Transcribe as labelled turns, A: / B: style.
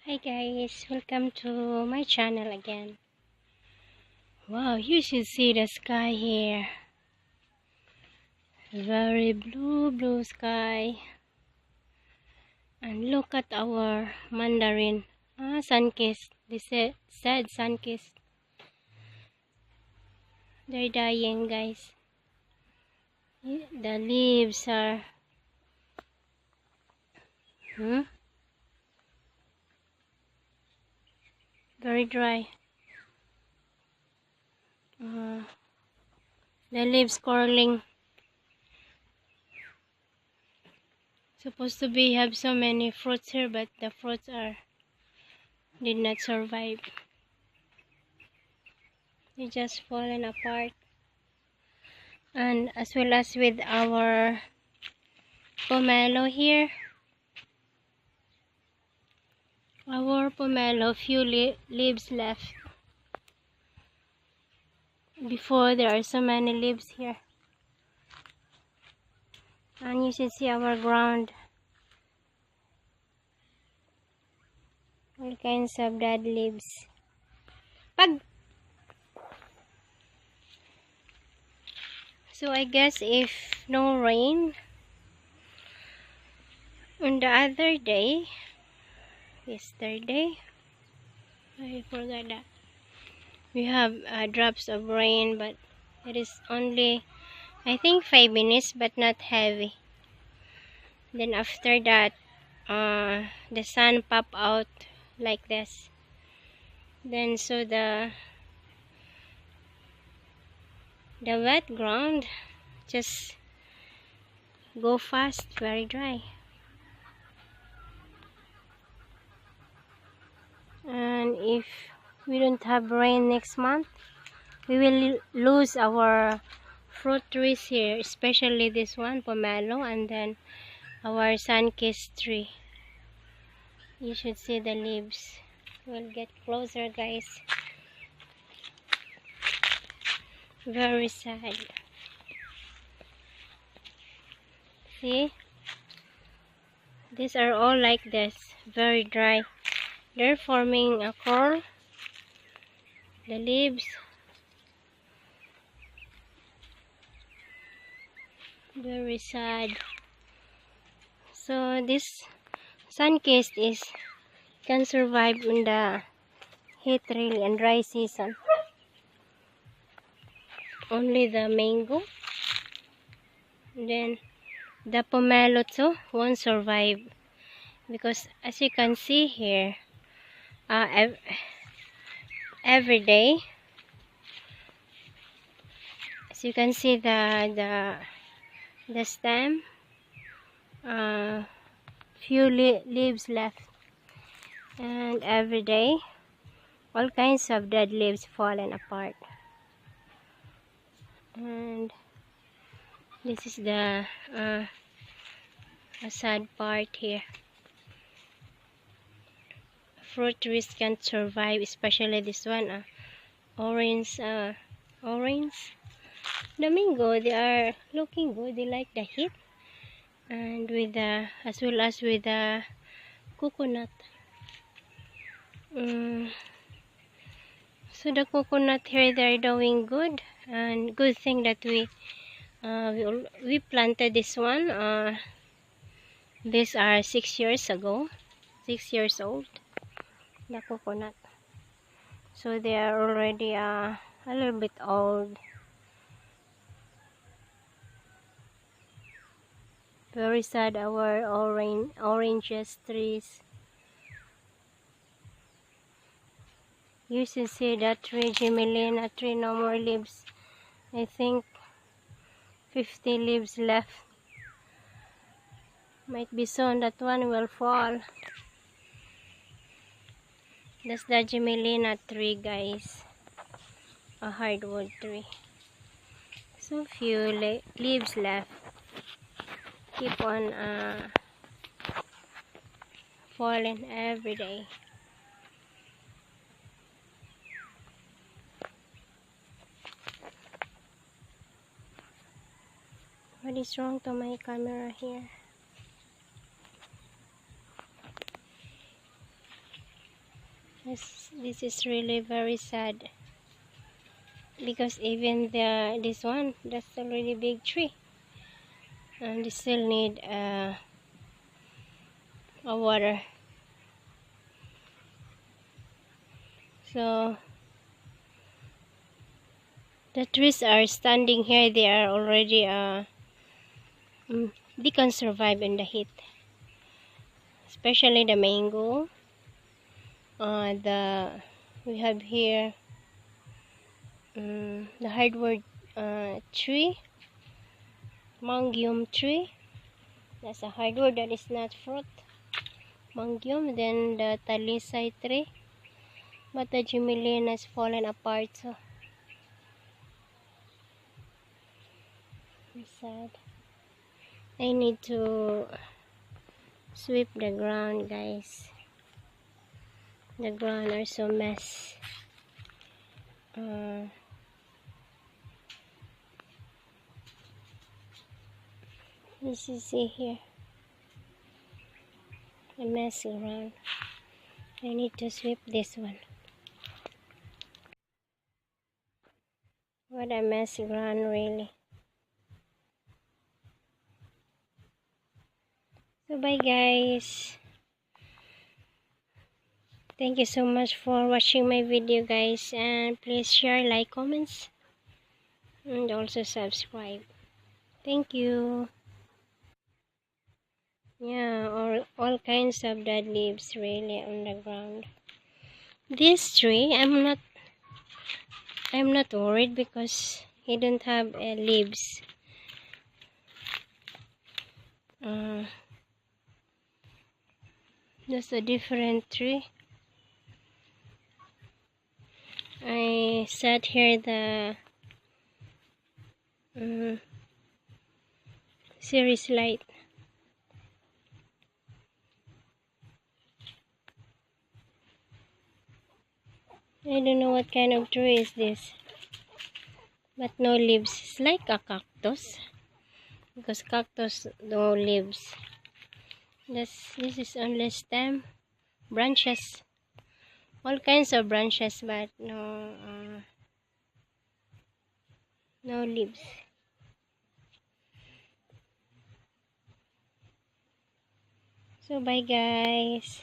A: Hi guys, welcome to my channel again. Wow, you should see the sky here. Very blue sky. And look at our mandarin. Sunkist. They said sunkist. They're dying, guys. The leaves are very dry. The leaves curling. Supposed to be have so many fruits here, but the fruits did not survive. They just fallen apart. And as well as with our pomelo here. Our pomelo, few leaves left. Before there are so many leaves here. And you should see our ground. All kinds of dead leaves. So I guess if no rain on the other day, yesterday, I forgot that. We have drops of rain, but it is only, I think, 5 minutes, but not heavy. Then after that, the sun pop out like this. Then so the wet ground just go fast, very dry. And if we don't have rain next month, we will lose our fruit trees here, especially this one, pomelo, and then our sunkist tree. You should see the leaves. We'll get closer, guys. Very sad. See? These are all like this, very dry. They're forming a curl. The leaves. Very sad. So this sunkist can survive in the heat really and dry season. Only the mango. Then the pomelo too won't survive because as you can see here, every day, as you can see the stem, few leaves left, and every day all kinds of dead leaves fallen apart. And this is the a sad part here. Fruit trees can't survive, especially this one, orange. The mango, they are looking good. They like the heat, and with the as well as with the coconut. So the coconut here, they're doing good, and good thing that we planted this one. These are 6 years ago, 6 years old, the coconut. So they are already a little bit old. Very sad, our oranges trees. You should see that tree, Gemelina tree, no more leaves. I think 50 leaves left. Might be soon that one will fall. That's the Gemelina tree, guys. A hardwood tree. So few leaves left. Keep on falling every day. What is wrong to my camera here? This is really very sad, because even this one, that's a really big tree, and they still need a water. So the trees are standing here, they are already they can survive in the heat, especially the mango. We have here the hardwood tree, mangium tree. That's a hardwood that is not fruit, mangium. Then the talisay tree, but the jumiline has fallen apart, so it's sad. I need to sweep the ground, guys. The ground are so mess. This is see here, a messy ground. I need to sweep this one. What a messy ground, really. So bye, guys. Thank you so much for watching my video, guys, and please share, like, comments, and also subscribe. Thank you. Yeah, all kinds of dead leaves really on the ground. This tree, I'm not worried because he don't have leaves. That's a different tree. I sat here the series light. I don't know what kind of tree is this, but no leaves. It's like a cactus, because cactus no leaves. This is only stem, branches, all kinds of branches, but no leaves. So bye, guys.